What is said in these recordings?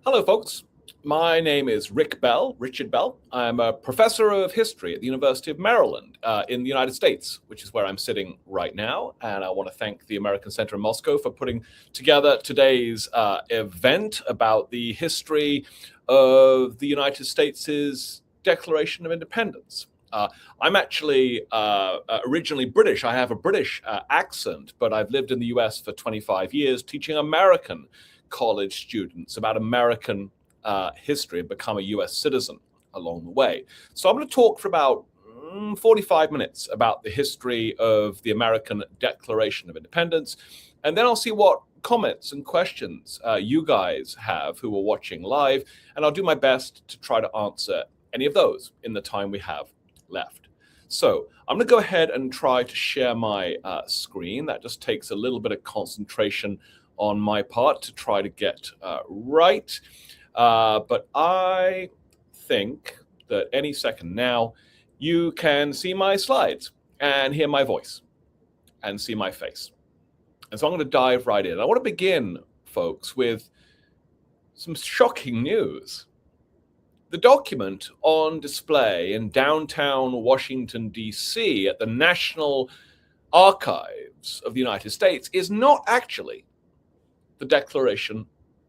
Hello, folks. My name is Richard Bell. I'm a professor of history at the University of Maryland in the United States, which is where I'm sitting right now. And I want to thank the American Center in Moscow for putting together today's event about the history of the United States' Declaration of Independence. I'm actually originally British. I have a British accent, but I've lived in the US for 25 years teaching American college students about American history and become a US citizen along the way. So I'm going to talk for about 45 minutes about the history of the American Declaration of Independence, and then I'll see what comments and questions you guys have who are watching live, and I'll do my best to try to answer any of those in the time we have left. So I'm going to go ahead and try to share my screen. That just takes a little bit of concentration on my part to try to get right. But I think that any second now, you can see my slides and hear my voice and see my face. And so I'm going to dive right in. I want to begin, folks, with some shocking news. The document on display in downtown Washington, D.C. at the National Archives of the United States is not actually the Declaration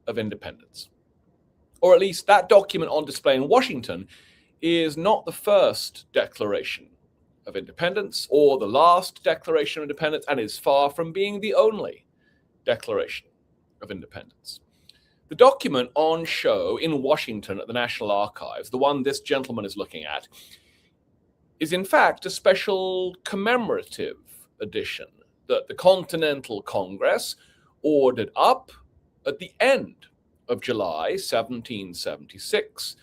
of Independence. Or at least that document on display in Washington is not the first Declaration of Independence or the last Declaration of Independence, and is far from being the only Declaration of Independence. The document on show in Washington at the National Archives, the one this gentleman is looking at, is in fact a special commemorative edition that the Continental Congress ordered up at the end of July 1776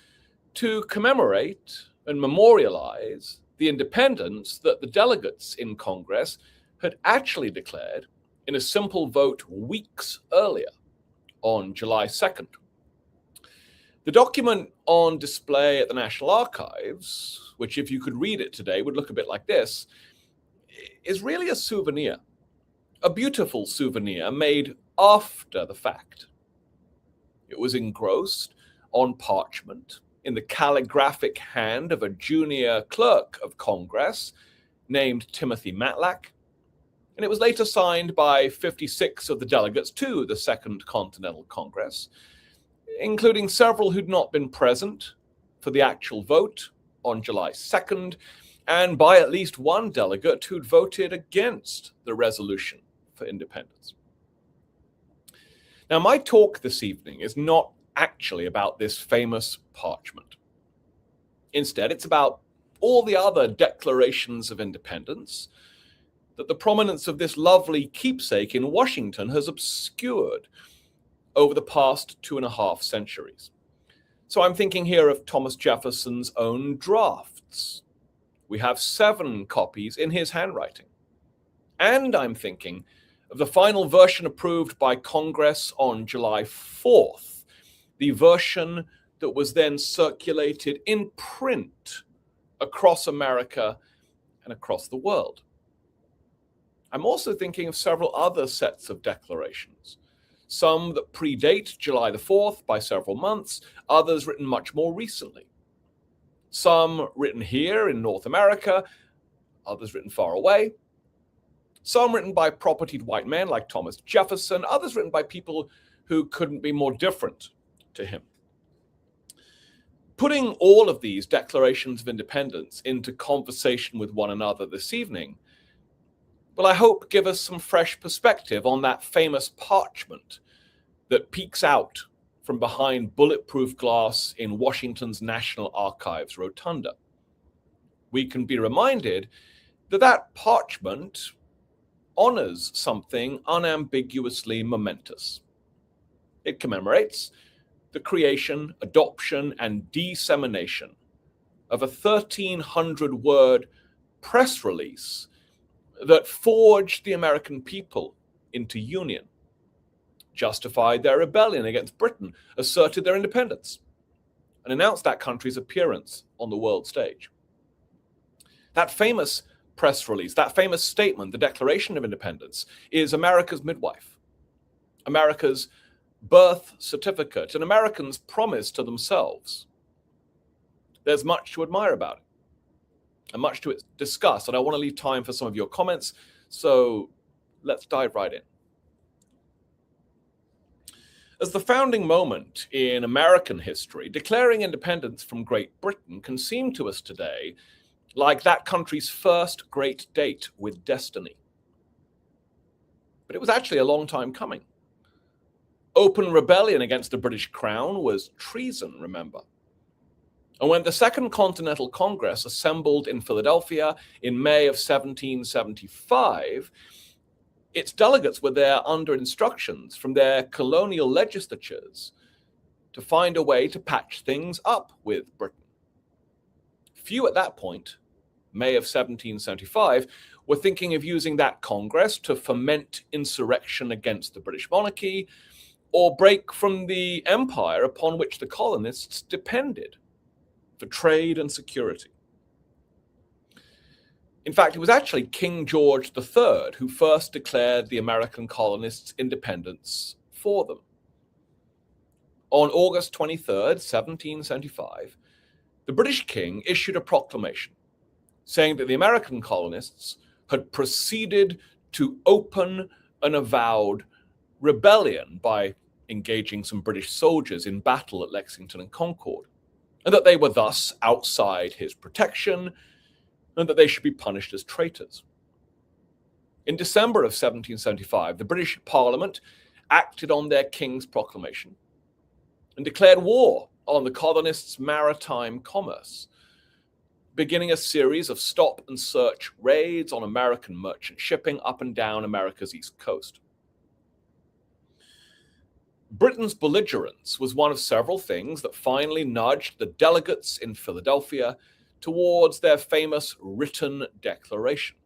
to commemorate and memorialize the independence that the delegates in Congress had actually declared in a simple vote weeks earlier on July 2nd. The document on display at the National Archives, which if you could read it today would look a bit like this, is really a souvenir. A beautiful souvenir made after the fact. It was engrossed on parchment in the calligraphic hand of a junior clerk of Congress named Timothy Matlack, and it was later signed by 56 of the delegates to the Second Continental Congress, including several who'd not been present for the actual vote on July 2nd, and by at least one delegate who'd voted against the resolution for independence. Now, my talk this evening is not actually about this famous parchment. Instead, it's about all the other declarations of independence that the prominence of this lovely keepsake in Washington has obscured over the past 2.5 centuries. So I'm thinking here of Thomas Jefferson's own drafts. We have 7 copies in his handwriting. And I'm thinking of the final version approved by Congress on July 4th, the version that was then circulated in print across America and across the world. I'm also thinking of several other sets of declarations, some that predate July the 4th by several months, others written much more recently. Some written here in North America, others written far away. Some written by propertied white men like Thomas Jefferson, others written by people who couldn't be more different to him. Putting all of these declarations of independence into conversation with one another this evening will, I hope, give us some fresh perspective on that famous parchment that peeks out from behind bulletproof glass in Washington's National Archives rotunda. We can be reminded that that parchment honors something unambiguously momentous. It commemorates the creation, adoption, and dissemination of a 1,300-word press release that forged the American people into union, justified their rebellion against Britain, asserted their independence, and announced that country's appearance on the world stage. That famous press release, that famous statement, the Declaration of Independence, is America's midwife, America's birth certificate an Americans promised to themselves. There's much to admire about it and much to discuss, and I want to leave time for some of your comments, so let's dive right in. As the founding moment in American history, declaring independence from Great Britain can seem to us today like that country's first great date with destiny. But it was actually a long time coming. Open rebellion against the British Crown was treason, remember. And when the Second Continental Congress assembled in Philadelphia in May of 1775, its delegates were there under instructions from their colonial legislatures to find a way to patch things up with Britain. Few at that point, May of 1775, were thinking of using that Congress to foment insurrection against the British monarchy or break from the empire upon which the colonists depended for trade and security. In fact, it was actually King George III who first declared the American colonists' independence for them. On August 23rd, 1775, the British king issued a proclamation saying that the American colonists had proceeded to open an avowed rebellion by engaging some British soldiers in battle at Lexington and Concord, and that they were thus outside his protection, and that they should be punished as traitors. In December of 1775, the British Parliament acted on their king's proclamation and declared war on the colonists' maritime commerce, beginning a series of stop-and-search raids on American merchant shipping up and down America's east coast. Britain's belligerence was one of several things that finally nudged the delegates in Philadelphia towards their famous written declaration.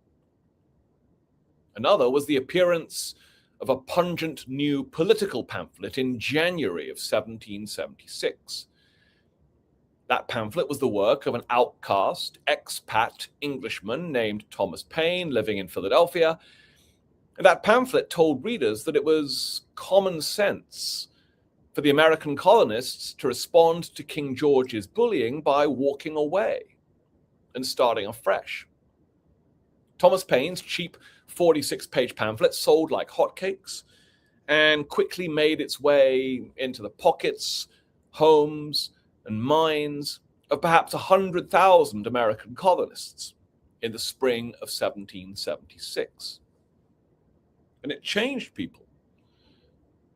Another was the appearance of a pungent new political pamphlet in January of 1776. That pamphlet was the work of an outcast, expat Englishman named Thomas Paine living in Philadelphia. And that pamphlet told readers that it was common sense for the American colonists to respond to King George's bullying by walking away and starting afresh. Thomas Paine's cheap 46-page pamphlet sold like hotcakes and quickly made its way into the pockets, homes, and minds of perhaps 100,000 American colonists in the spring of 1776. And it changed people.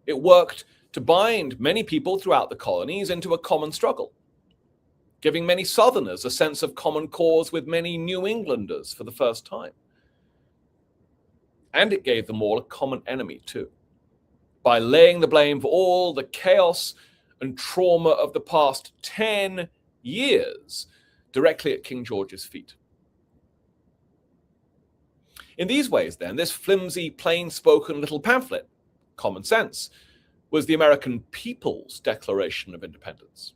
It worked to bind many people throughout the colonies into a common struggle, giving many Southerners a sense of common cause with many New Englanders for the first time. And it gave them all a common enemy too, by laying the blame for all the chaos and trauma of the past 10 years directly at King George's feet. In these ways, then, this flimsy, plain-spoken little pamphlet, Common Sense, was the American people's Declaration of Independence,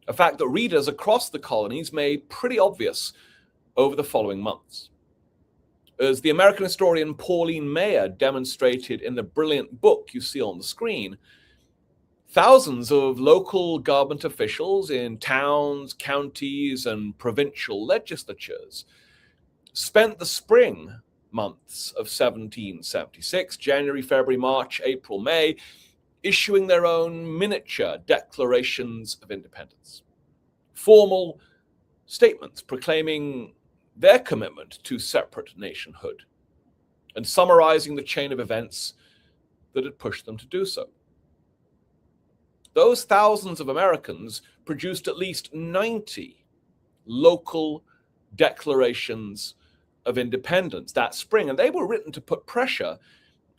a fact that readers across the colonies made pretty obvious over the following months. As the American historian Pauline Maier demonstrated in the brilliant book you see on the screen, thousands of local government officials in towns, counties, and provincial legislatures spent the spring months of 1776, January, February, March, April, May, issuing their own miniature declarations of independence, formal statements proclaiming their commitment to separate nationhood and summarizing the chain of events that had pushed them to do so. Those thousands of Americans produced at least 90 local declarations of independence that spring, and they were written to put pressure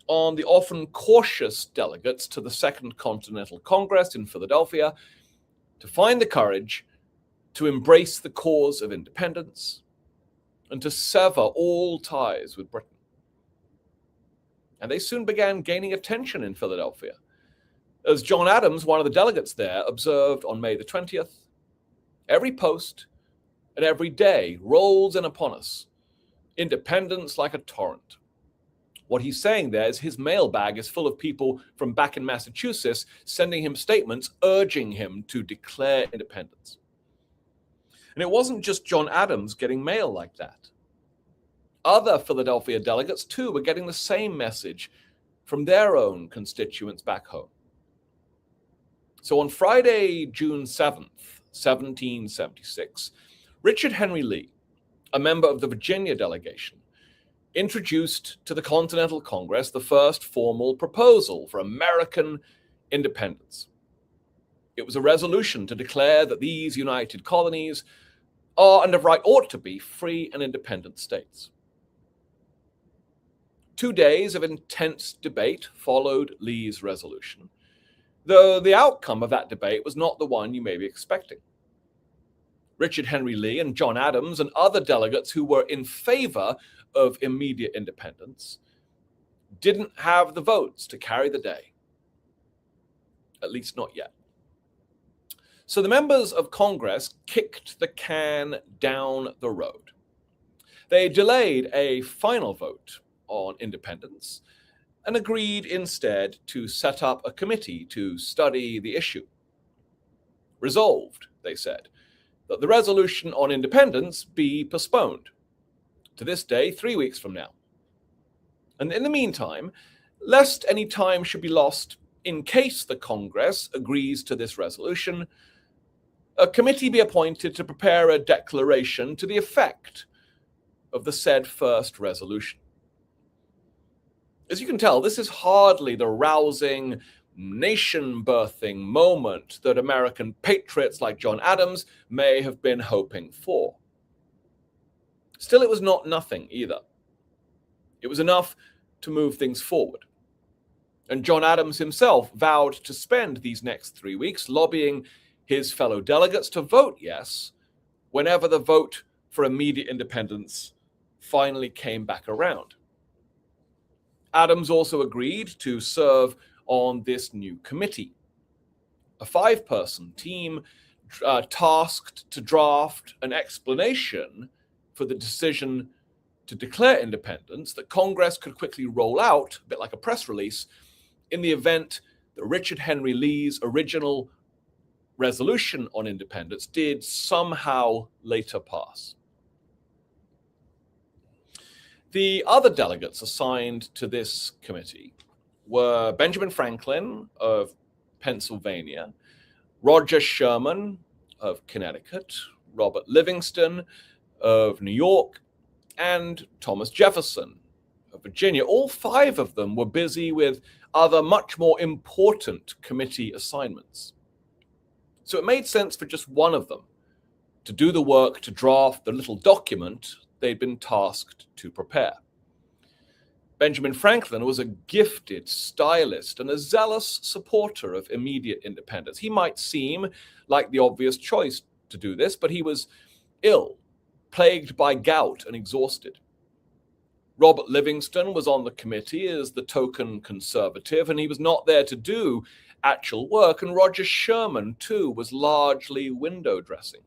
on the often cautious delegates to the Second Continental Congress in Philadelphia to find the courage to embrace the cause of independence and to sever all ties with Britain. And they soon began gaining attention in Philadelphia. As John Adams, one of the delegates there, observed on May the 20th, every post and every day rolls in upon us, independence like a torrent. What he's saying there is his mailbag is full of people from back in Massachusetts sending him statements urging him to declare independence. And it wasn't just John Adams getting mail like that. Other Philadelphia delegates, too, were getting the same message from their own constituents back home. So on Friday, June 7th, 1776, Richard Henry Lee, a member of the Virginia delegation, introduced to the Continental Congress the first formal proposal for American independence. It was a resolution to declare that these united colonies are, and of right ought to be, free and independent states. 2 days of intense debate followed Lee's resolution, though the outcome of that debate was not the one you may be expecting. Richard Henry Lee and John Adams and other delegates who were in favor of immediate independence didn't have the votes to carry the day, at least not yet. So the members of Congress kicked the can down the road. They delayed a final vote on independence and agreed instead to set up a committee to study the issue. Resolved, they said, that the resolution on independence be postponed to this day 3 weeks from now. And in the meantime, lest any time should be lost in case the Congress agrees to this resolution, a committee be appointed to prepare a declaration to the effect of the said first resolution. As you can tell, this is hardly the rousing, nation-birthing moment that American patriots like John Adams may have been hoping for. Still, it was not nothing either. It was enough to move things forward. And John Adams himself vowed to spend these next 3 weeks lobbying his fellow delegates to vote yes whenever the vote for immediate independence finally came back around. Adams also agreed to serve on this new committee, a 5-person team tasked to draft an explanation for the decision to declare independence that Congress could quickly roll out, a bit like a press release, in the event that Richard Henry Lee's original resolution on independence did somehow later pass. The other delegates assigned to this committee were Benjamin Franklin of Pennsylvania, Roger Sherman of Connecticut, Robert Livingston of New York, and Thomas Jefferson of Virginia. All 5 of them were busy with other much more important committee assignments. So it made sense for just one of them to do the work to draft the little document they'd been tasked to prepare. Benjamin Franklin was a gifted stylist and a zealous supporter of immediate independence. He might seem like the obvious choice to do this, but he was ill, plagued by gout and exhausted. Robert Livingston was on the committee as the token conservative, and he was not there to do actual work, and Roger Sherman, too, was largely window dressing.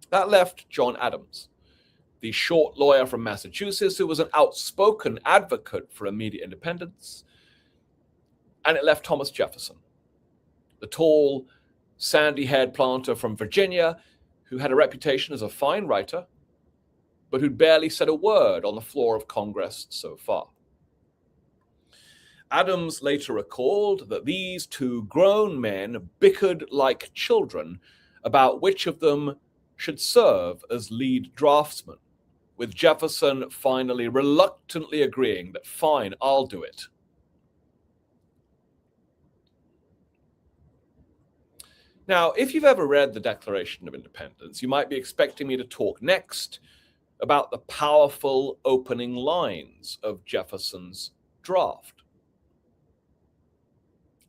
That left John Adams, the short lawyer from Massachusetts who was an outspoken advocate for immediate independence, and it left Thomas Jefferson, the tall, sandy-haired planter from Virginia who had a reputation as a fine writer, but who'd barely said a word on the floor of Congress so far. Adams later recalled that these 2 grown men bickered like children about which of them should serve as lead draftsman, with Jefferson finally reluctantly agreeing that, fine, I'll do it. Now, if you've ever read the Declaration of Independence, you might be expecting me to talk next about the powerful opening lines of Jefferson's draft.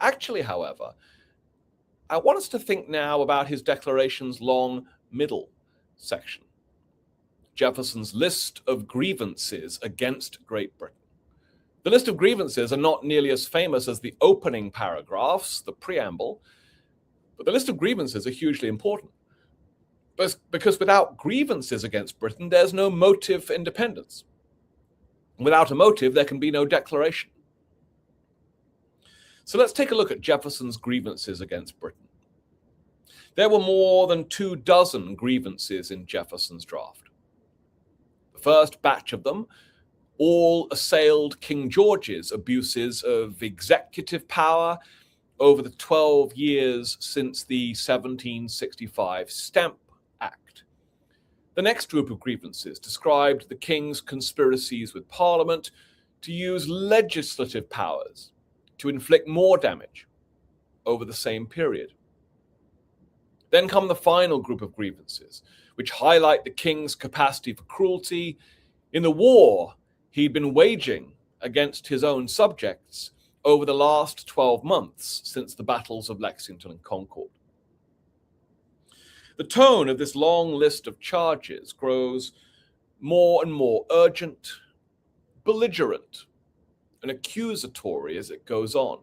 Actually, however, I want us to think now about his declaration's long middle section, Jefferson's list of grievances against Great Britain. The list of grievances are not nearly as famous as the opening paragraphs, the preamble, but the list of grievances are hugely important. Because without grievances against Britain, there's no motive for independence. Without a motive, there can be no declaration. So let's take a look at Jefferson's grievances against Britain. There were more than 24 grievances in Jefferson's draft. The first batch of them all assailed King George's abuses of executive power over the 12 years since the 1765 Stamp Act. The next group of grievances described the king's conspiracies with Parliament to use legislative powers to inflict more damage over the same period. Then come the final group of grievances, which highlight the king's capacity for cruelty in the war he'd been waging against his own subjects over the last 12 months since the battles of Lexington and Concord. The tone of this long list of charges grows more and more urgent, belligerent, and accusatory as it goes on,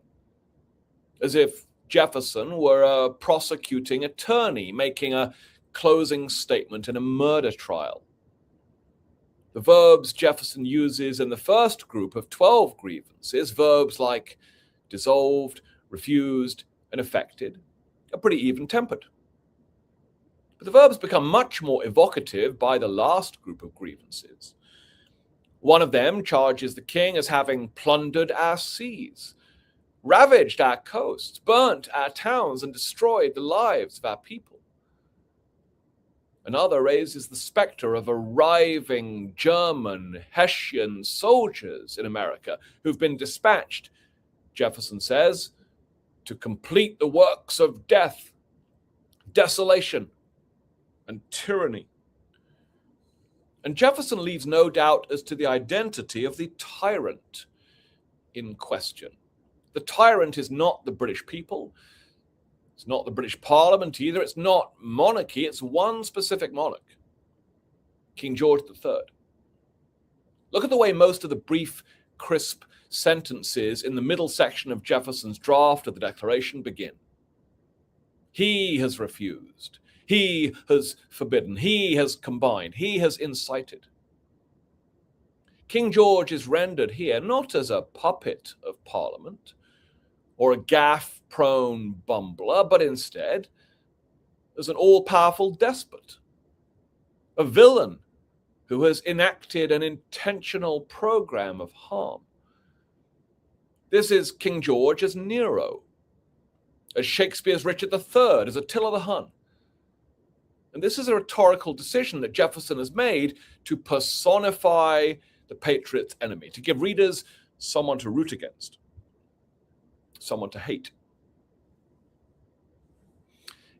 as if Jefferson were a prosecuting attorney making a closing statement in a murder trial. The verbs Jefferson uses in the first group of 12 grievances, verbs like dissolved, refused, and affected, are pretty even-tempered. But the verbs become much more evocative by the last group of grievances. One of them charges the king as having plundered our seas, ravaged our coasts, burnt our towns, and destroyed the lives of our people. Another raises the specter of arriving German, Hessian soldiers in America who've been dispatched, Jefferson says, to complete the works of death, desolation, and tyranny. And Jefferson leaves no doubt as to the identity of the tyrant in question. The tyrant is not the British people. It's not the British Parliament either. It's not monarchy. It's one specific monarch, King George III. Look at the way most of the brief, crisp sentences in the middle section of Jefferson's draft of the Declaration begin. He has refused. He has forbidden. He has combined. He has incited. King George is rendered here not as a puppet of Parliament or a gaffe-prone bumbler, but instead as an all-powerful despot, a villain who has enacted an intentional program of harm. This is King George as Nero, as Shakespeare's Richard III, as Attila the Hun. And this is a rhetorical decision that Jefferson has made to personify the patriot's enemy, to give readers someone to root against, someone to hate.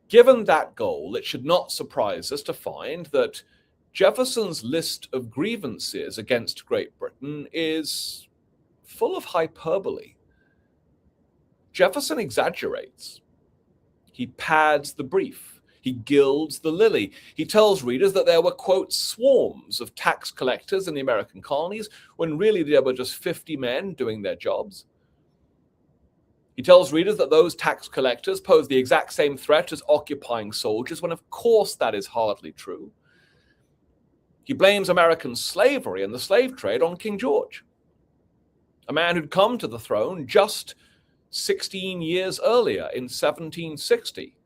Given that goal, it should not surprise us to find that Jefferson's list of grievances against Great Britain is full of hyperbole. Jefferson exaggerates. He pads the brief. He gilds the lily. He tells readers that there were, quote, swarms of tax collectors in the American colonies, when really there were just 50 men doing their jobs. He tells readers that those tax collectors pose the exact same threat as occupying soldiers, when of course that is hardly true. He blames American slavery and the slave trade on King George, a man who'd come to the throne just 16 years earlier in 1760.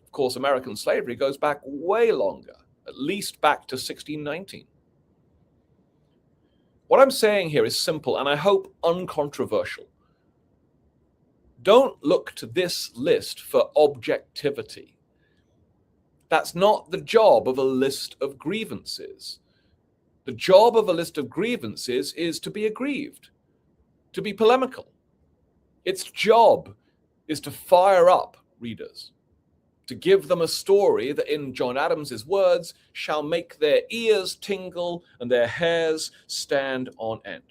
Of course, American slavery goes back way longer, at least back to 1619. What I'm saying here is simple and I hope uncontroversial. Don't look to this list for objectivity. That's not the job of a list of grievances. The job of a list of grievances is to be aggrieved, to be polemical. Its job is to fire up readers, to give them a story that, in John Adams's words, shall make their ears tingle and their hairs stand on end.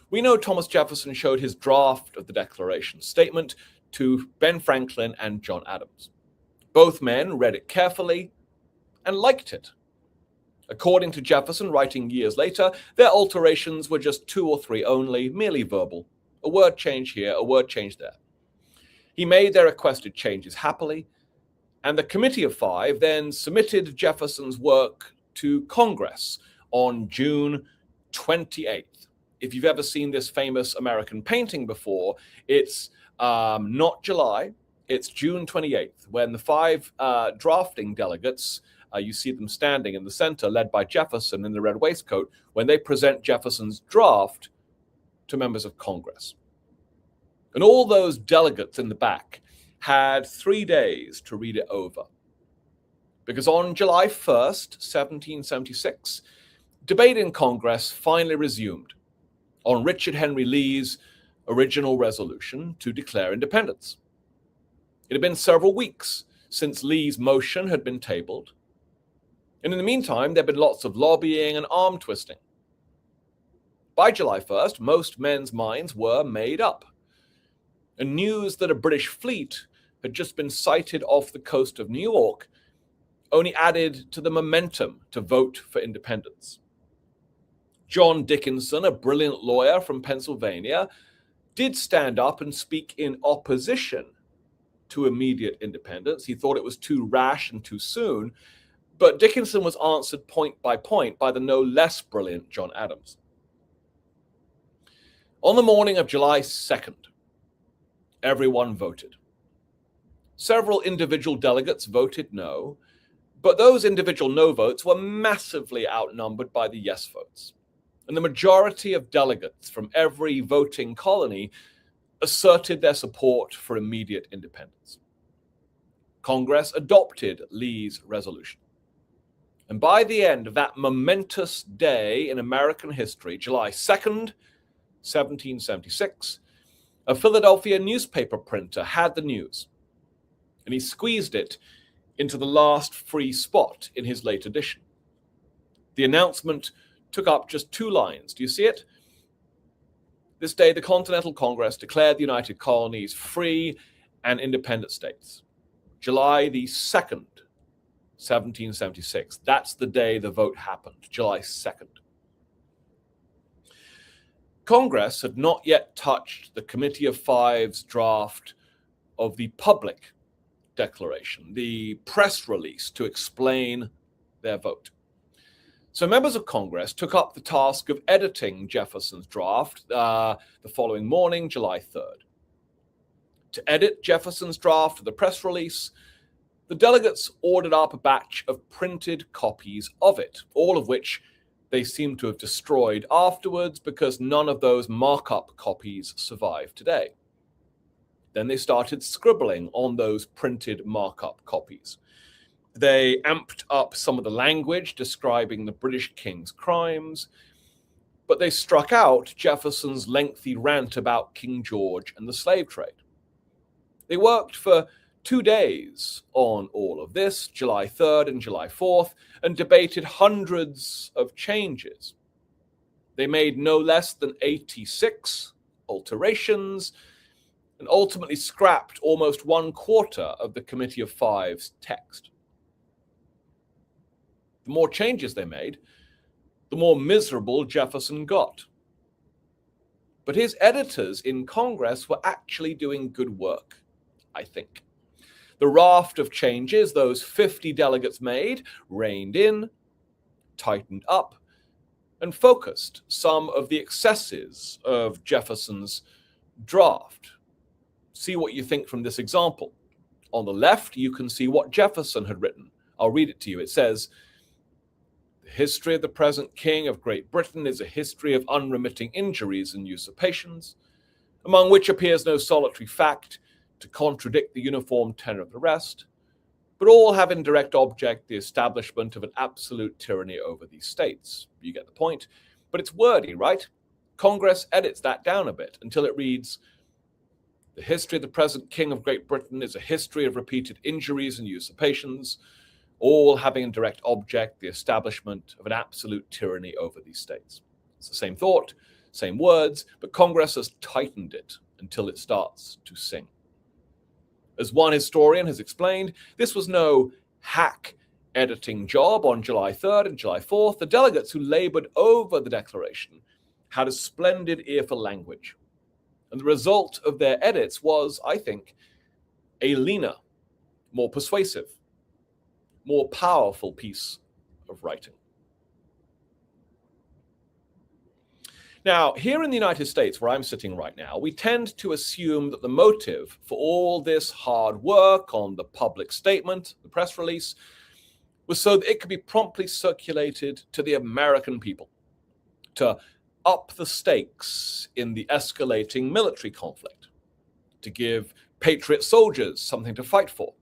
We know Thomas Jefferson showed his draft of the Declaration statement to Ben Franklin and John Adams. Both men read it carefully and liked it. According to Jefferson, writing years later, their alterations were just 2 or 3 only, merely verbal. A word change here, a word change there. He made their requested changes happily, and the Committee of 5 then submitted Jefferson's work to Congress on June 28th. If you've ever seen this famous American painting before, it's not July, it's June 28th, when the 5 drafting delegates, you see them standing in the center, led by Jefferson in the red waistcoat, when they present Jefferson's draft to members of Congress. And all those delegates in the back had 3 days to read it over. Because on July 1st, 1776, debate in Congress finally resumed on Richard Henry Lee's original resolution to declare independence. It had been several weeks since Lee's motion had been tabled, and in the meantime, there had been lots of lobbying and arm twisting. By July 1st, most men's minds were made up, and news that a British fleet had just been sighted off the coast of New York only added to the momentum to vote for independence. John Dickinson, a brilliant lawyer from Pennsylvania, did stand up and speak in opposition to immediate independence. He thought it was too rash and too soon, but Dickinson was answered point by the no less brilliant John Adams. On the morning of July 2nd, everyone voted. Several individual delegates voted no, but those individual no votes were massively outnumbered by the yes votes. And the majority of delegates from every voting colony asserted their support for immediate independence. Congress adopted Lee's resolution. And by the end of that momentous day in American history, July 2nd, 1776, a Philadelphia newspaper printer had the news, and he squeezed it into the last free spot in his late edition. The announcement took up just 2 lines. Do you see it? This day, the Continental Congress declared the United Colonies free and independent states. July the 2nd, 1776. That's the day the vote happened, July 2nd. Congress had not yet touched the Committee of Five's draft of the public declaration, the press release to explain their vote. So members of Congress took up the task of editing Jefferson's draft the following morning, July 3rd. To edit Jefferson's draft of the press release, the delegates ordered up a batch of printed copies of it, all of which they seem to have destroyed afterwards because none of those markup copies survive today. Then they started scribbling on those printed markup copies. They amped up some of the language describing the British king's crimes, but they struck out Jefferson's lengthy rant about King George and the slave trade. They worked for 2 days on all of this, July 3rd and July 4th, and debated hundreds of changes. They made no less than 86 alterations and ultimately scrapped almost 1/4 of the Committee of Five's text. The more changes they made, the more miserable Jefferson got. But his editors in Congress were actually doing good work, I think. The raft of changes those 50 delegates made reined in, tightened up, and focused some of the excesses of Jefferson's draft. See what you think from this example. On the left, you can see what Jefferson had written. I'll read it to you. It says, "The history of the present King of Great Britain is a history of unremitting injuries and usurpations, among which appears no solitary fact to contradict the uniform tenor of the rest, but all have in direct object the establishment of an absolute tyranny over these states." You get the point. But it's wordy, right? Congress edits that down a bit until it reads, "The history of the present King of Great Britain is a history of repeated injuries and usurpations, all having in direct object the establishment of an absolute tyranny over these states." It's the same thought, same words, but Congress has tightened it until it starts to sing. As one historian has explained, this was no hack editing job on July 3rd and July 4th. The delegates who labored over the declaration had a splendid ear for language. And the result of their edits was, I think, a leaner, more persuasive, more powerful piece of writing. Now, here in the United States, where I'm sitting right now, we tend to assume that the motive for all this hard work on the public statement, the press release, was so that it could be promptly circulated to the American people, to up the stakes in the escalating military conflict, to give patriot soldiers something to fight for.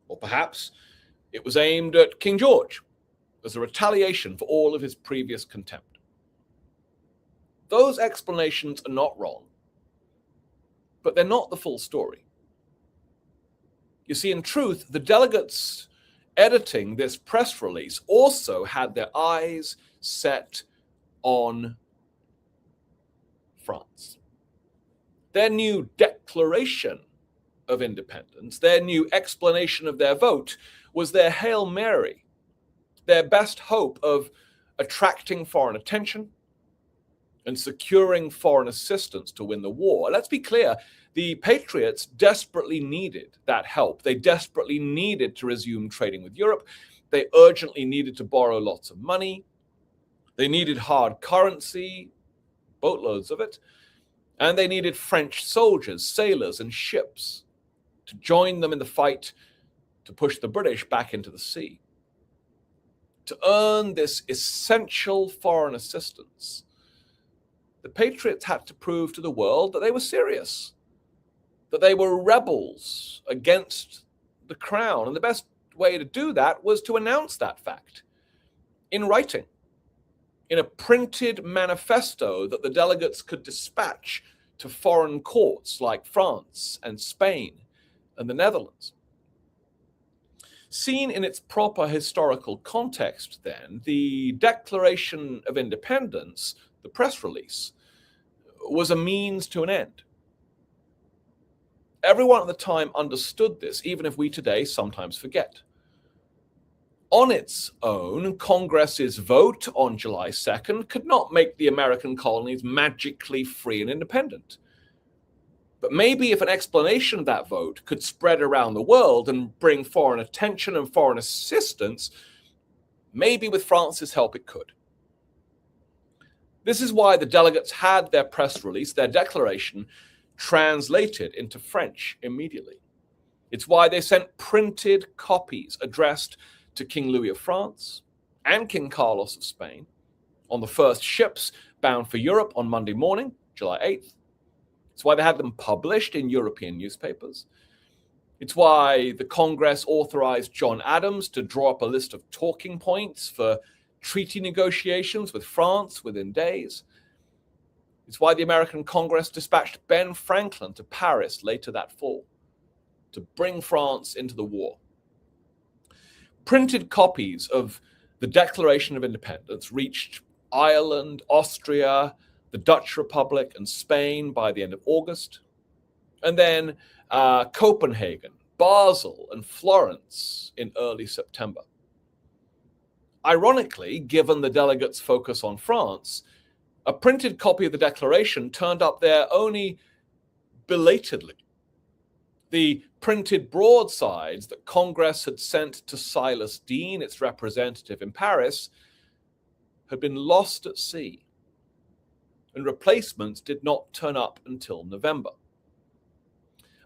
Or perhaps it was aimed at King George as a retaliation for all of his previous contempt. Those explanations are not wrong, but they're not the full story. You see, in truth, the delegates editing this press release also had their eyes set on France. Their new declaration of independence, their new explanation of their vote, was their Hail Mary, their best hope of attracting foreign attention and securing foreign assistance to win the war. Let's be clear, the Patriots desperately needed that help. They desperately needed to resume trading with Europe. They urgently needed to borrow lots of money. They needed hard currency, boatloads of it, and they needed French soldiers, sailors, and ships to join them in the fight to push the British back into the sea. To earn this essential foreign assistance, the Patriots had to prove to the world that they were serious, that they were rebels against the crown. And the best way to do that was to announce that fact in writing, in a printed manifesto that the delegates could dispatch to foreign courts like France and Spain and the Netherlands. Seen in its proper historical context, then, the Declaration of Independence, the press release, was a means to an end. Everyone at the time understood this, even if we today sometimes forget. On its own, Congress's vote on July 2nd could not make the American colonies magically free and independent. But maybe if an explanation of that vote could spread around the world and bring foreign attention and foreign assistance, maybe with France's help it could. This is why the delegates had their press release, their declaration, translated into French immediately. It's why they sent printed copies addressed to King Louis of France and King Carlos of Spain on the first ships bound for Europe on Monday morning, July 8th. It's why they had them published in European newspapers. It's why the Congress authorized John Adams to draw up a list of talking points for treaty negotiations with France within days. It's why the American Congress dispatched Ben Franklin to Paris later that fall to bring France into the war. Printed copies of the Declaration of Independence reached Ireland, Austria, the Dutch Republic, and Spain by the end of August. And then Copenhagen, Basel, and Florence in early September. Ironically, given the delegates' focus on France, a printed copy of the Declaration turned up there only belatedly. The printed broadsides that Congress had sent to Silas Deane, its representative in Paris, had been lost at sea, and replacements did not turn up until November.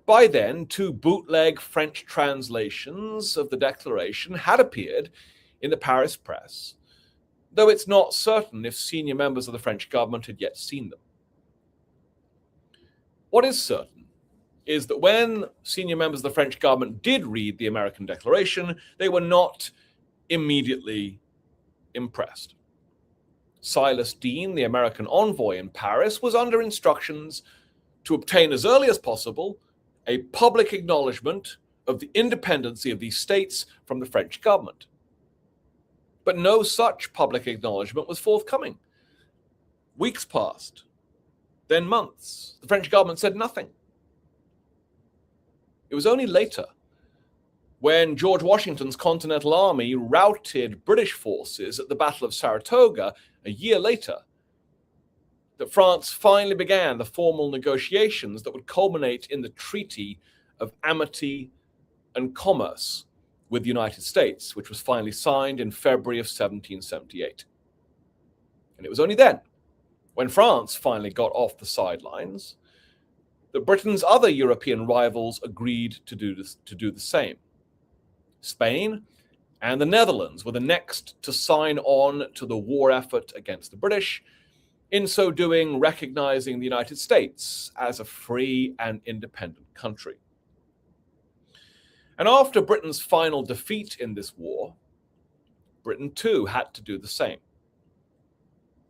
By then, 2 bootleg French translations of the Declaration had appeared in the Paris press, though it's not certain if senior members of the French government had yet seen them. What is certain is that when senior members of the French government did read the American Declaration, they were not immediately impressed. Silas Deane, the American envoy in Paris, was under instructions to obtain as early as possible a public acknowledgement of the independency of these states from the French government. But no such public acknowledgement was forthcoming. Weeks passed, then months. The French government said nothing. It was only later, when George Washington's Continental Army routed British forces at the Battle of Saratoga a year later, that France finally began the formal negotiations that would culminate in the Treaty of Amity and Commerce with the United States, which was finally signed in February of 1778. And it was only then, When France finally got off the sidelines, Britain's other European rivals agreed to do the same. Spain and the Netherlands were the next to sign on to the war effort against the British, in so doing recognizing the United States as a free and independent country. And after Britain's final defeat in this war, Britain too had to do the same.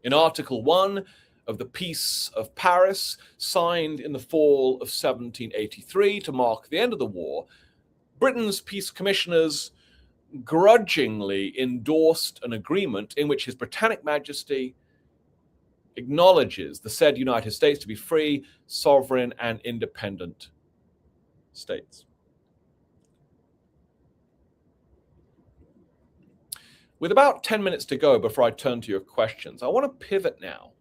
In Article 1 of the Peace of Paris, signed in the fall of 1783 to mark the end of the war, Britain's peace commissioners grudgingly endorsed an agreement in which His Britannic Majesty acknowledges the said United States to be free, sovereign, and independent states. With about 10 minutes to go before I turn to your questions, I want to pivot now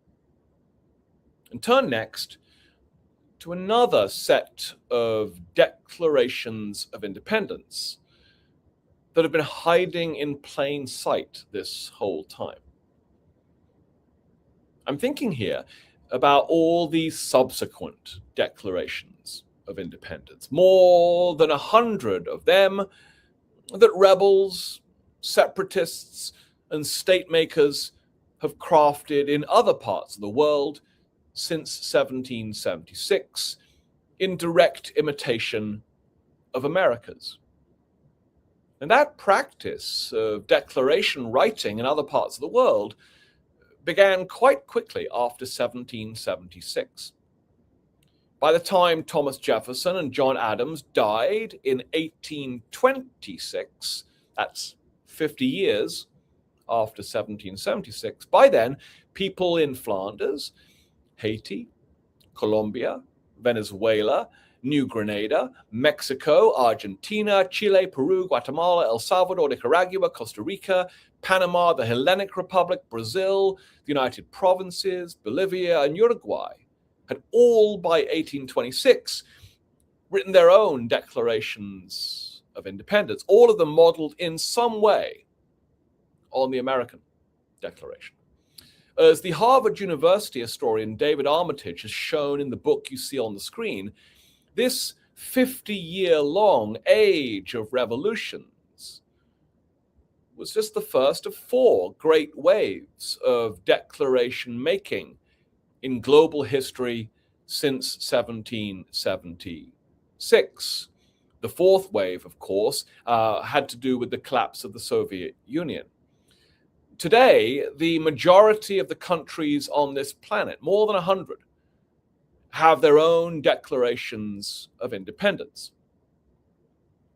and turn next to another set of declarations of independence that have been hiding in plain sight this whole time. I'm thinking here about all these subsequent declarations of independence, more than 100 of them that rebels, separatists, and state makers have crafted in other parts of the world since 1776 in direct imitation of America's. And that practice of declaration writing in other parts of the world began quite quickly after 1776. By the time Thomas Jefferson and John Adams died in 1826, that's 50 years after 1776, by then, people in Flanders, Haiti, Colombia, Venezuela, New Grenada, Mexico, Argentina, Chile, Peru, Guatemala, El Salvador, Nicaragua, Costa Rica, Panama, the Hellenic Republic, Brazil, the United Provinces, Bolivia, and Uruguay had all by 1826 written their own declarations of independence, all of them modeled in some way on the American Declaration. As the Harvard University historian David Armitage has shown in the book you see on the screen, this 50-year-long age of revolutions was just the first of 4 great waves of declaration making in global history since 1776. The 4th wave, of course, had to do with the collapse of the Soviet Union. Today, the majority of the countries on this planet, more than 100, have their own declarations of independence.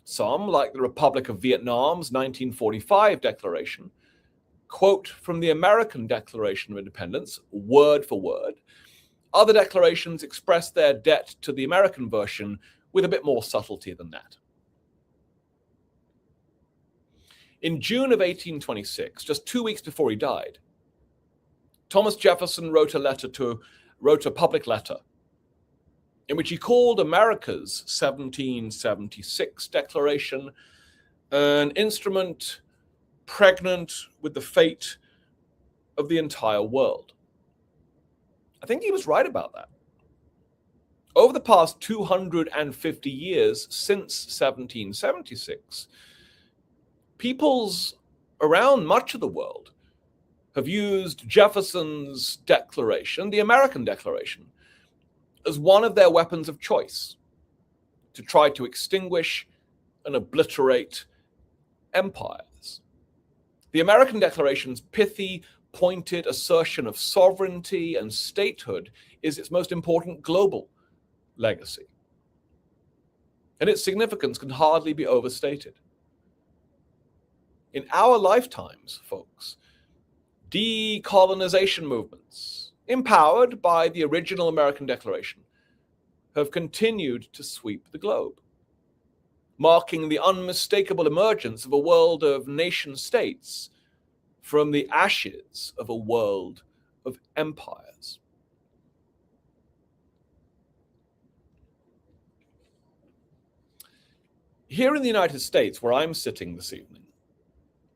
Some, like the Republic of Vietnam's 1945 declaration, quote from the American Declaration of Independence, word for word. Other declarations express their debt to the American version with a bit more subtlety than that. In June of 1826, just 2 weeks before he died, Thomas Jefferson wrote a public letter in which he called America's 1776 declaration an instrument pregnant with the fate of the entire world. I think he was right about that. Over the past 250 years since 1776, peoples around much of the world have used Jefferson's declaration, the American Declaration, as one of their weapons of choice to try to extinguish and obliterate empires. The American Declaration's pithy, pointed assertion of sovereignty and statehood is its most important global legacy. And its significance can hardly be overstated. In our lifetimes, folks, decolonization movements, empowered by the original American Declaration, have continued to sweep the globe, marking the unmistakable emergence of a world of nation-states from the ashes of a world of empires. Here in the United States, where I'm sitting this evening,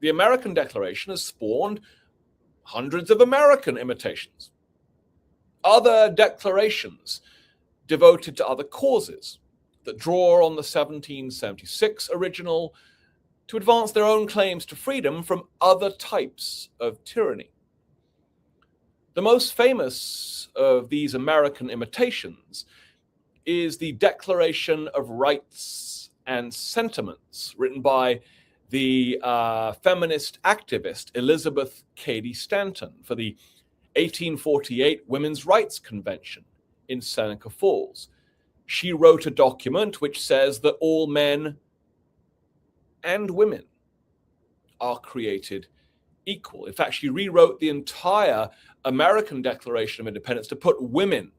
the American Declaration has spawned hundreds of American imitations. other declarations devoted to other causes that draw on the 1776 original to advance their own claims to freedom from other types of tyranny. The most famous of these American imitations is the Declaration of Rights and Sentiments, written by the feminist activist Elizabeth Cady Stanton for the 1848 Women's Rights Convention in Seneca Falls. She wrote a document which says that all men and women are created equal. In fact, she rewrote the entire American Declaration of Independence to put women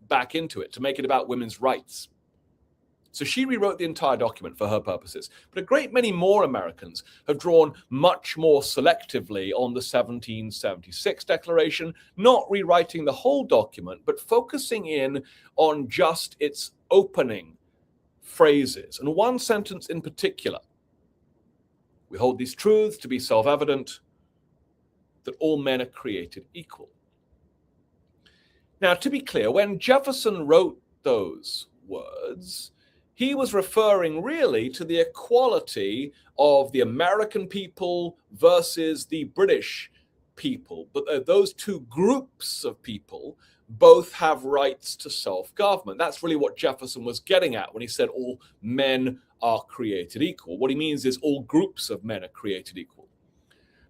back into it, to make it about women's rights. So she rewrote the entire document for her purposes. But a great many more Americans have drawn much more selectively on the 1776 Declaration, not rewriting the whole document, but focusing in on just its opening phrases. And one sentence in particular: we hold these truths to be self-evident, that all men are created equal. Now, to be clear, when Jefferson wrote those words, he was referring really to the equality of the American people versus the British people. But those two groups of people both have rights to self-government. That's really what Jefferson was getting at when he said all men are created equal. What he means is all groups of men are created equal.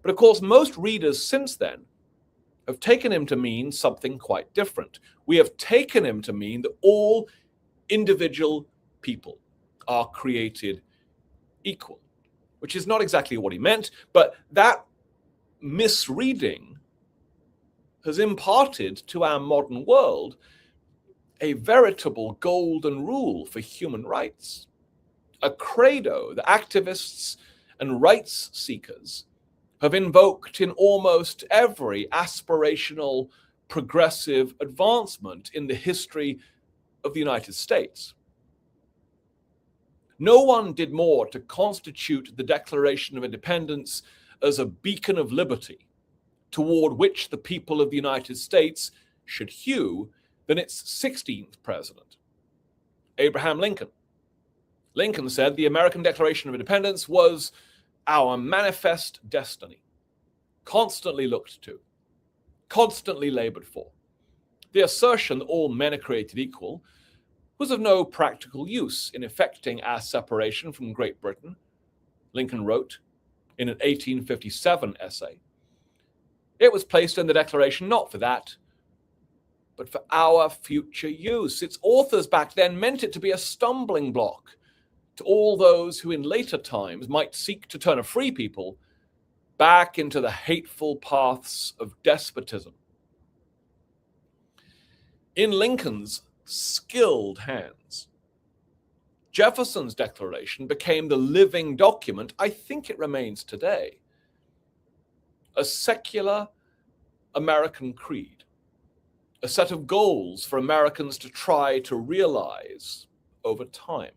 But of course, most readers since then have taken him to mean something quite different. We have taken him to mean that all individual people are created equal, which is not exactly what he meant, but that misreading has imparted to our modern world a veritable golden rule for human rights, a credo that activists and rights seekers have invoked in almost every aspirational progressive advancement in the history of the United States. No one did more to constitute the Declaration of Independence as a beacon of liberty toward which the people of the United States should hew than its 16th president, Abraham Lincoln. Lincoln said the American Declaration of Independence was our manifest destiny, constantly looked to, constantly labored for. The assertion that all men are created equal was of no practical use in effecting our separation from Great Britain, Lincoln wrote in an 1857 essay. It was placed in the Declaration not for that, but for our future use. Its authors back then meant it to be a stumbling block to all those who in later times might seek to turn a free people back into the hateful paths of despotism. In Lincoln's skilled hands, Jefferson's Declaration became the living document, I think it remains today, a secular American creed, a set of goals for Americans to try to realize over time.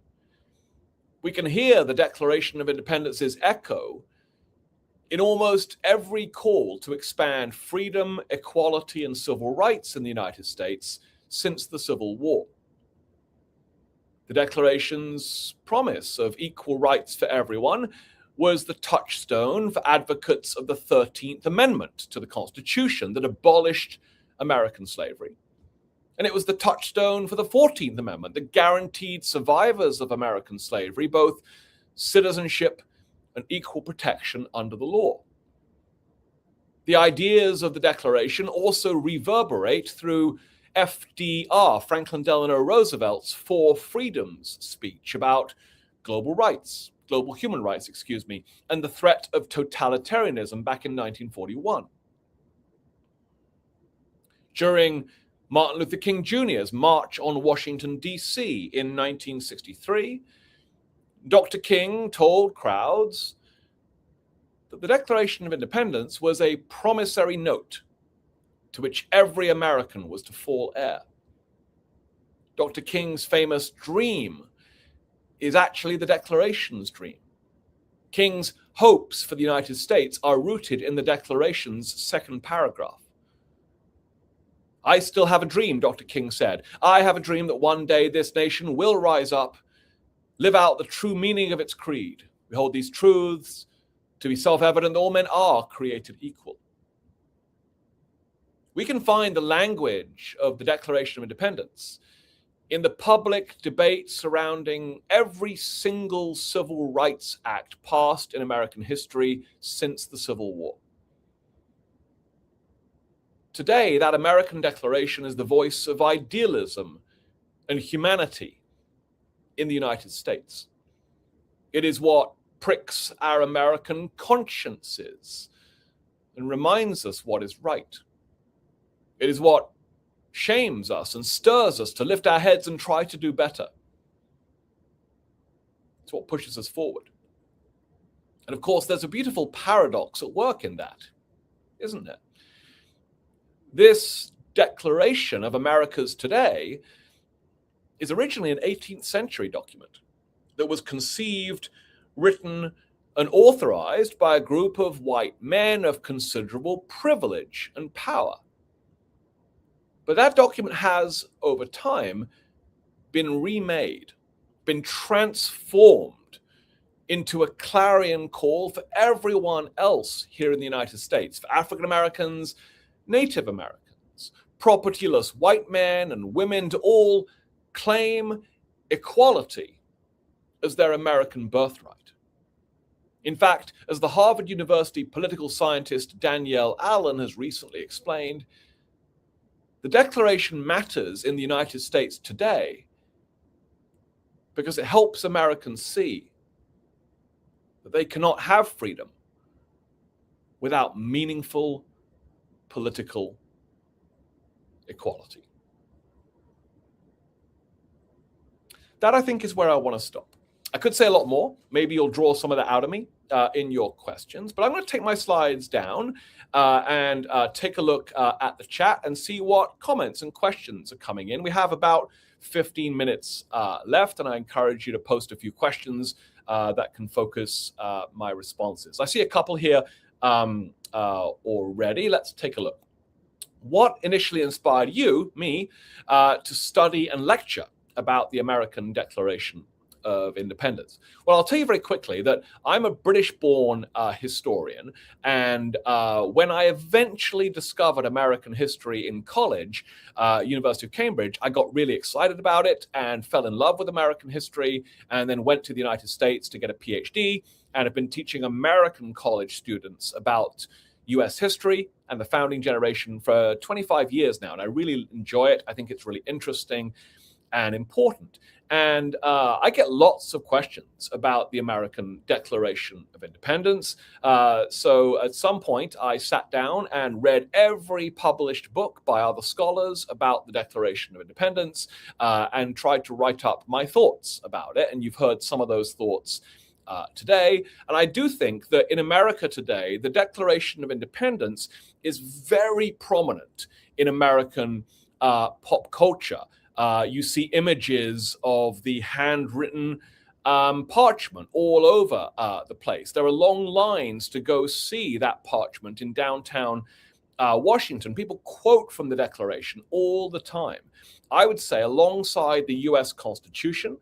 We can hear the Declaration of Independence's echo in almost every call to expand freedom, equality, and civil rights in the United States since the Civil War. The Declaration's promise of equal rights for everyone was the touchstone for advocates of the 13th Amendment to the Constitution that abolished American slavery. And it was the touchstone for the 14th Amendment that guaranteed survivors of American slavery both citizenship and equal protection under the law. The ideas of the Declaration also reverberate through FDR, Franklin Delano Roosevelt's Four Freedoms speech about global human rights, and the threat of totalitarianism back in 1941. During Martin Luther King Jr.'s March on Washington, D.C. in 1963, Dr. King told crowds that the Declaration of Independence was a promissory note to which every American was to fall heir. Dr. King's famous dream is actually the Declaration's dream. King's hopes for the United States are rooted in the Declaration's second paragraph. I still have a dream, Dr. King said. I have a dream that one day this nation will rise up, live out the true meaning of its creed. We hold these truths to be self-evident that all men are created equal. We can find the language of the Declaration of Independence in the public debate surrounding every single civil rights act passed in American history since the Civil War. Today, that American Declaration is the voice of idealism and humanity in the United States. It is what pricks our American consciences and reminds us what is right. It is what shames us and stirs us to lift our heads and try to do better. It's what pushes us forward. And of course, there's a beautiful paradox at work in that, isn't there? This Declaration of Americas today is originally an 18th century document that was conceived, written, and authorized by a group of white men of considerable privilege and power. But that document has, over time, been remade, been transformed into a clarion call for everyone else here in the United States, for African Americans, Native Americans, propertyless white men and women, to all claim equality as their American birthright. In fact, as the Harvard University political scientist Danielle Allen has recently explained, the Declaration matters in the United States today because it helps Americans see that they cannot have freedom without meaningful political equality. That, I think, is where I want to stop. I could say a lot more. Maybe you'll draw some of that out of me in your questions, but I'm going to take my slides down and take a look at the chat and see what comments and questions are coming in. We have about 15 minutes left, and I encourage you to post a few questions that can focus my responses. I see a couple here already. Let's take a look. What initially inspired you, me, to study and lecture about the American Declaration of Independence? Well, I'll tell you very quickly that I'm a British-born historian, and when I eventually discovered American history in college, University of Cambridge, I got really excited about it and fell in love with American history, and then went to the United States to get a PhD, and have been teaching American college students about US history and the founding generation for 25 years now, and I really enjoy it. I think it's really interesting and important. And I get lots of questions about the American Declaration of Independence. So at some point, I sat down and read every published book by other scholars about the Declaration of Independence and tried to write up my thoughts about it. And you've heard some of those thoughts today. And I do think that in America today, the Declaration of Independence is very prominent in American pop culture. You see images of the handwritten parchment all over the place. There are long lines to go see that parchment in downtown Washington. People quote from the Declaration all the time. I would say alongside the US Constitution,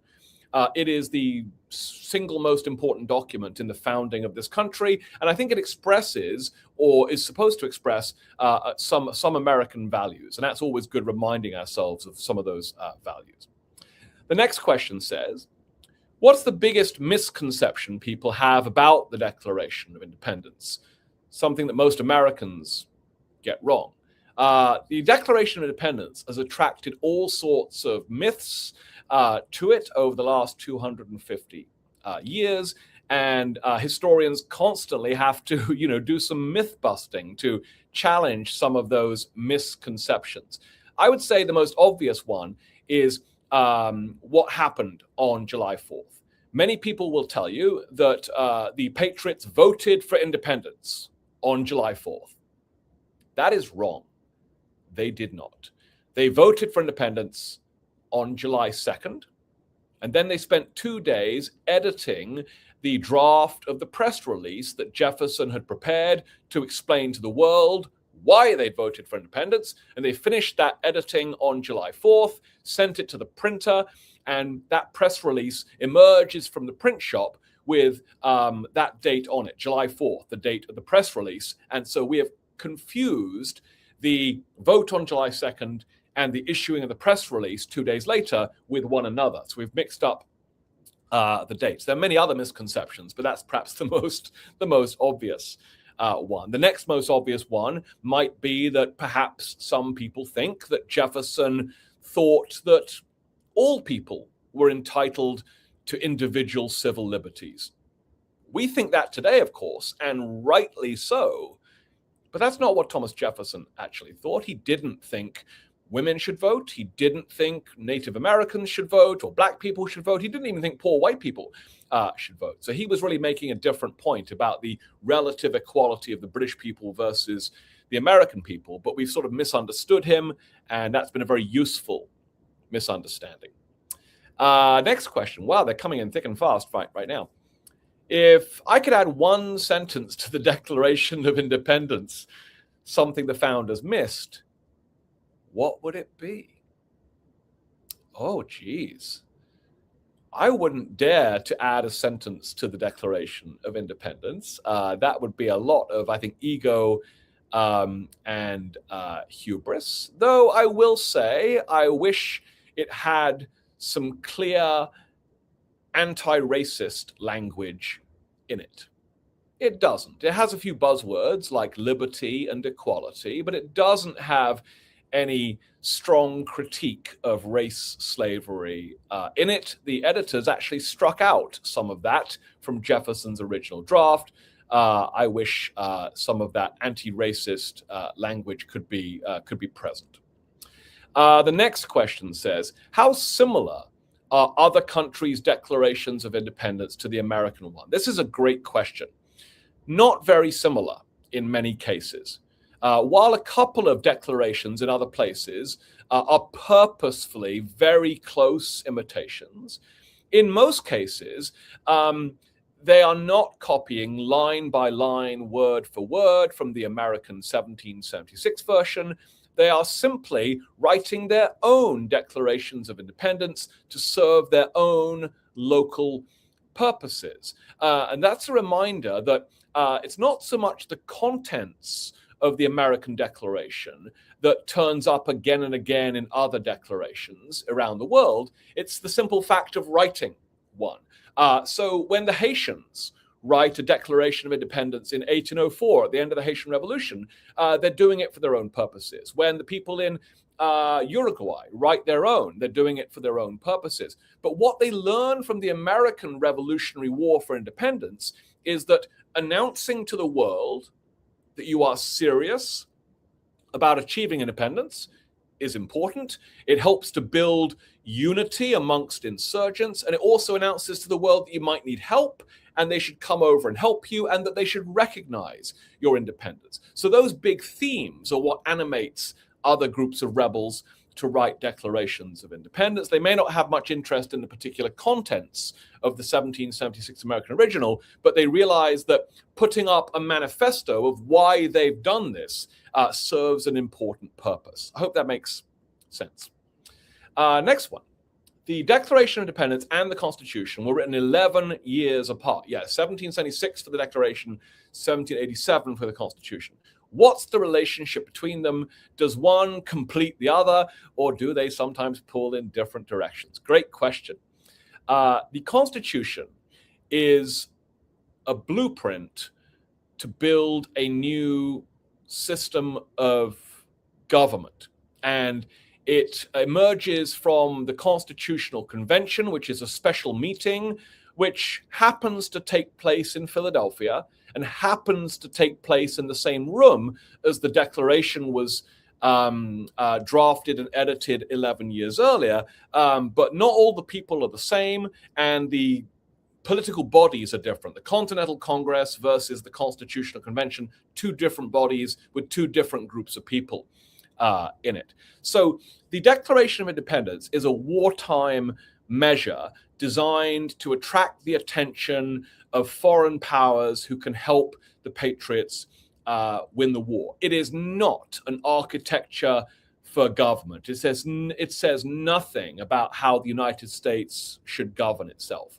it is the single most important document in the founding of this country, and I think it expresses, or is supposed to express, some American values, and that's always good, reminding ourselves of some of those values. The next question says, what's the biggest misconception people have about the Declaration of Independence? Something that most Americans get wrong. The Declaration of Independence has attracted all sorts of myths to it over the last 250 years, and historians constantly have to, do some myth busting to challenge some of those misconceptions. I would say the most obvious one is what happened on July 4th. Many people will tell you that the Patriots voted for independence on July 4th. That is wrong. They did not. They voted for independence on July 2nd, and then they spent 2 days editing the draft of the press release that Jefferson had prepared to explain to the world why they'd voted for independence, and they finished that editing on July 4th, sent it to the printer, and that press release emerges from the print shop with that date on it, July 4th, the date of the press release. And so we have confused the vote on July 2nd and the issuing of the press release 2 days later with one another. So we've mixed up the dates. There are many other misconceptions, but that's perhaps the most obvious one. The next most obvious one might be that perhaps some people think that Jefferson thought that all people were entitled to individual civil liberties. We think that today, of course, and rightly so, but that's not what Thomas Jefferson actually thought. He didn't think women should vote. He didn't think Native Americans should vote or black people should vote. He didn't even think poor white people should vote. So he was really making a different point about the relative equality of the British people versus the American people. But we've sort of misunderstood him, and that's been a very useful misunderstanding. Next question. Wow, they're coming in thick and fast right now. If I could add one sentence to the Declaration of Independence, something the founders missed, what would it be? Oh, geez. I wouldn't dare to add a sentence to the Declaration of Independence. That would be a lot of, I think, ego and hubris. Though I will say, I wish it had some clear anti-racist language in it. It doesn't. It has a few buzzwords like liberty and equality, but it doesn't have any strong critique of race slavery in it. The editors actually struck out some of that from Jefferson's original draft. I wish some of that anti-racist language could be present. The next question says, how similar are other countries' declarations of independence to the American one? This is a great question. Not very similar in many cases. While a couple of declarations in other places are purposefully very close imitations, in most cases, they are not copying line by line, word for word from the American 1776 version. They are simply writing their own declarations of independence to serve their own local purposes. And that's a reminder that it's not so much the contents of the American Declaration that turns up again and again in other declarations around the world. It's the simple fact of writing one. So when the Haitians write a Declaration of Independence in 1804 at the end of the Haitian Revolution, they're doing it for their own purposes. When the people in Uruguay write their own, they're doing it for their own purposes. But what they learn from the American Revolutionary War for Independence is that announcing to the world that you are serious about achieving independence is important. It helps to build unity amongst insurgents, and it also announces to the world that you might need help and they should come over and help you, and that they should recognize your independence. So those big themes are what animates other groups of rebels to write declarations of independence. They may not have much interest in the particular contents of the 1776 American original, but they realize that putting up a manifesto of why they've done this serves an important purpose. I hope that makes sense. Next one. The Declaration of Independence and the Constitution were written 11 years apart. Yeah, 1776 for the Declaration, 1787 for the Constitution. What's the relationship between them? Does one complete the other, or do they sometimes pull in different directions? Great question. The Constitution is a blueprint to build a new system of government. And it emerges from the Constitutional Convention, which is a special meeting which happens to take place in Philadelphia and happens to take place in the same room as the Declaration was drafted and edited 11 years earlier. But not all the people are the same, and the political bodies are different. The Continental Congress versus the Constitutional Convention, two different bodies with two different groups of people in it. So the Declaration of Independence is a wartime measure designed to attract the attention of foreign powers who can help the patriots win the war. It is not an architecture for government. It says nothing about how the United States should govern itself.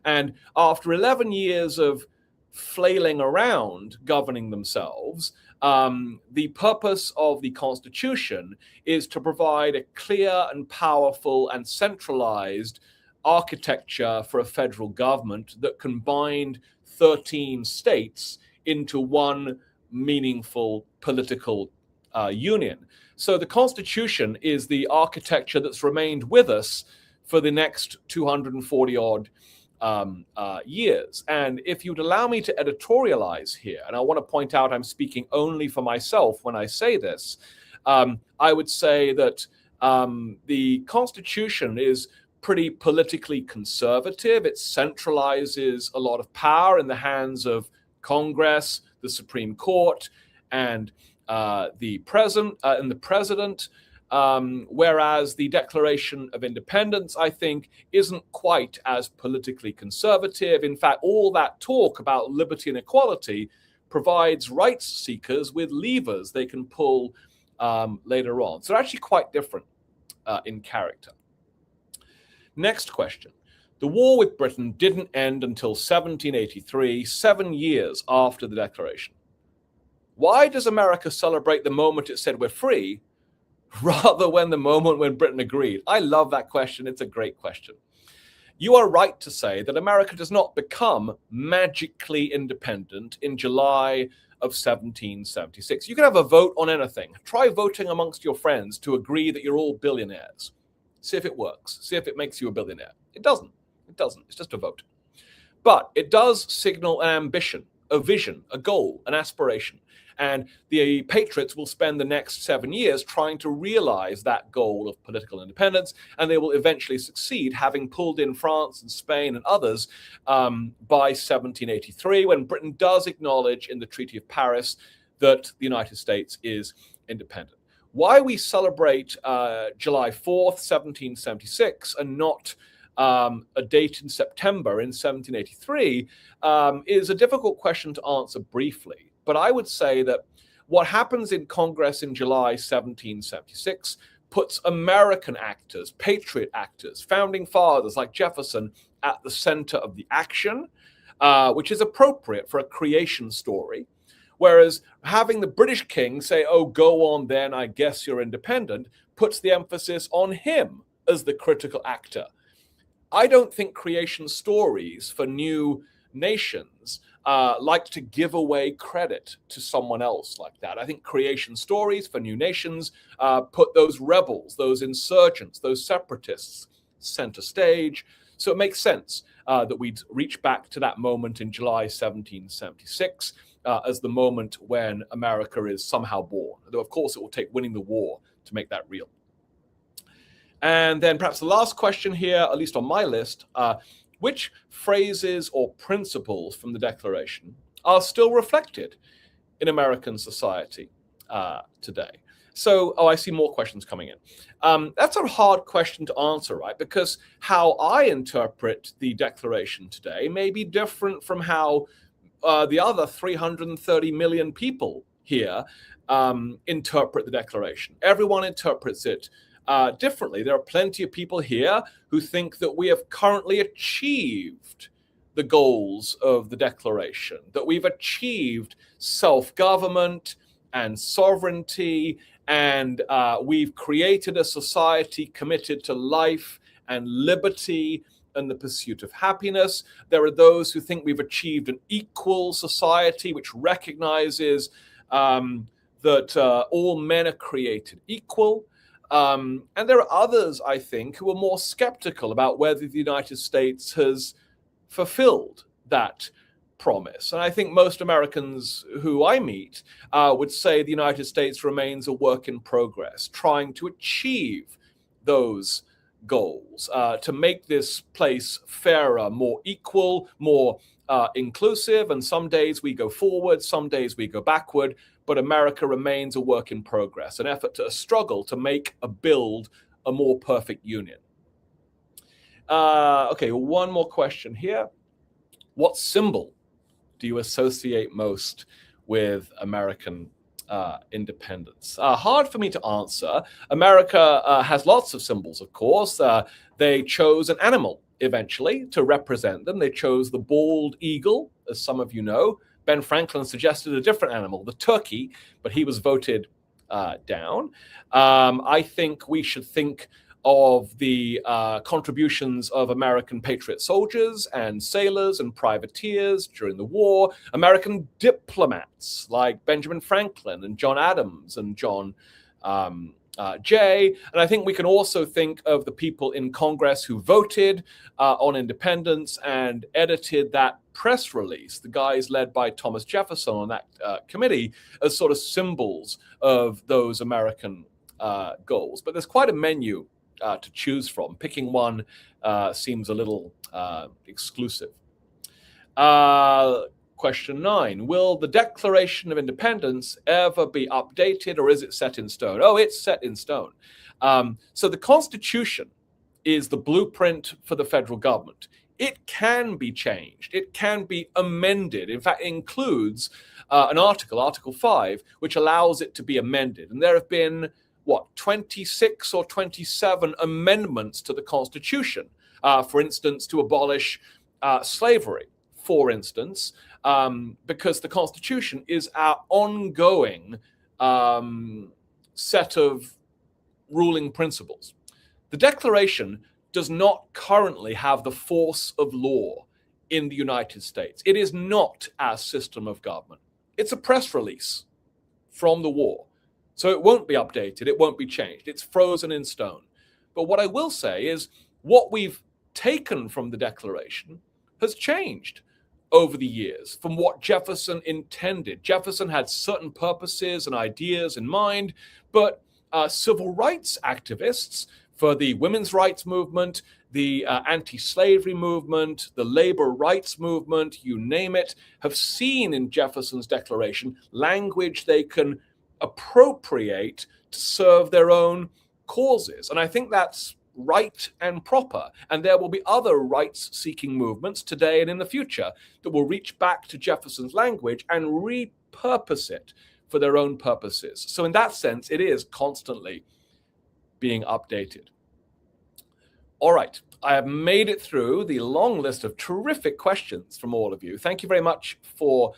And after 11 years of flailing around governing themselves, the purpose of the Constitution is to provide a clear and powerful and centralized architecture for a federal government that can bind 13 states into one meaningful political union. So the Constitution is the architecture that's remained with us for the next 240 odd years. And if you'd allow me to editorialize here, and I want to point out I'm speaking only for myself when I say this, I would say that the Constitution is pretty politically conservative. It centralizes a lot of power in the hands of Congress, the Supreme Court, and the president. Whereas the Declaration of Independence, I think, isn't quite as politically conservative. In fact, all that talk about liberty and equality provides rights seekers with levers they can pull later on. So they're actually quite different in character. Next question. The war with Britain didn't end until 1783, 7 years after the Declaration. Why does America celebrate the moment it said we're free rather than the moment when Britain agreed? I love that question. It's a great question. You are right to say that America does not become magically independent in July of 1776. You can have a vote on anything. Try voting amongst your friends to agree that you're all billionaires. See if it works. See if it makes you a billionaire. It doesn't. It doesn't. It's just a vote. But it does signal an ambition, a vision, a goal, an aspiration. And the patriots will spend the next 7 years trying to realize that goal of political independence, and they will eventually succeed, having pulled in France and Spain and others by 1783, when Britain does acknowledge in the Treaty of Paris that the United States is independent. Why we celebrate July 4th, 1776, and not a date in September in 1783 is a difficult question to answer briefly. But I would say that what happens in Congress in July 1776 puts American actors, patriot actors, founding fathers like Jefferson at the center of the action, which is appropriate for a creation story. Whereas having the British king say, oh, go on then, I guess you're independent, puts the emphasis on him as the critical actor. I don't think creation stories for new nations like to give away credit to someone else like that. I think creation stories for new nations put those rebels, those insurgents, those separatists center stage. So it makes sense that we'd reach back to that moment in July 1776 as the moment when America is somehow born. Though, of course, it will take winning the war to make that real. And then perhaps the last question here, at least on my list, which phrases or principles from the Declaration are still reflected in American society today? So, I see more questions coming in. That's a hard question to answer, right? Because how I interpret the Declaration today may be different from how the other 330 million people here interpret the Declaration. Everyone interprets it differently. There are plenty of people here who think that we have currently achieved the goals of the Declaration, that we've achieved self-government and sovereignty, and we've created a society committed to life and liberty and the pursuit of happiness. There are those who think we've achieved an equal society which recognizes that all men are created equal. And there are others, I think, who are more skeptical about whether the United States has fulfilled that promise. And I think most Americans who I meet would say the United States remains a work in progress, trying to achieve those goals, to make this place fairer, more equal, more inclusive. And some days we go forward, some days we go backward. But America remains a work in progress, an effort to a struggle to build a more perfect union. Okay, one more question here. What symbol do you associate most with American independence? Hard for me to answer. America has lots of symbols, of course. They chose an animal eventually to represent them. They chose the bald eagle, as some of you know. Ben Franklin suggested a different animal, the turkey, but he was voted down. I think we should think of the contributions of American patriot soldiers and sailors and privateers during the war, American diplomats like Benjamin Franklin and John Adams and John Jay. And I think we can also think of the people in Congress who voted on independence and edited that press release, the guys led by Thomas Jefferson on that committee, as sort of symbols of those American goals. But there's quite a menu to choose from. Picking one seems a little exclusive. Question 9, will the Declaration of Independence ever be updated, or is it set in stone? Oh, it's set in stone. So the Constitution is the blueprint for the federal government. It can be changed. It can be amended. In fact, it includes an article, Article 5, which allows it to be amended. And there have been 26 or 27 amendments to the Constitution, for instance, to abolish slavery, for instance, because the Constitution is our ongoing set of ruling principles. The Declaration does not currently have the force of law in the United States. It is not our system of government. It's a press release from the war. So it won't be updated, it won't be changed. It's frozen in stone. But what I will say is what we've taken from the Declaration has changed over the years from what Jefferson intended. Jefferson had certain purposes and ideas in mind, but civil rights activists for the women's rights movement, the anti-slavery movement, the labor rights movement, you name it, have seen in Jefferson's Declaration language they can appropriate to serve their own causes. And I think that's right and proper. And there will be other rights-seeking movements today and in the future that will reach back to Jefferson's language and repurpose it for their own purposes. So in that sense, it is constantly being updated. All right, I have made it through the long list of terrific questions from all of you. Thank you very much for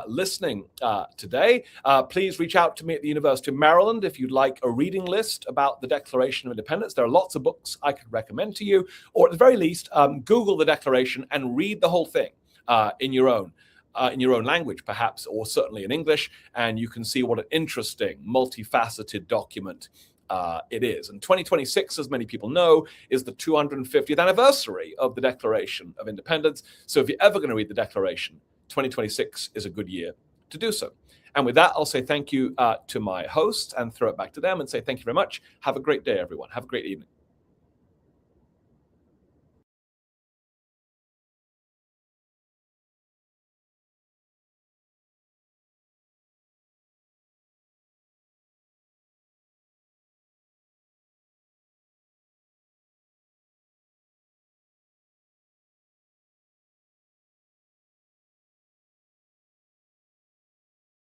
listening today. Please reach out to me at the University of Maryland if you'd like a reading list about the Declaration of Independence. There are lots of books I could recommend to you, or at the very least, Google the Declaration and read the whole thing in your own language, perhaps, or certainly in English, and you can see what an interesting, multifaceted document it is. And 2026, as many people know, is the 250th anniversary of the Declaration of Independence. So if you're ever going to read the Declaration, 2026 is a good year to do so. And with that, I'll say thank you to my hosts and throw it back to them and say thank you very much. Have a great day, everyone. Have a great evening.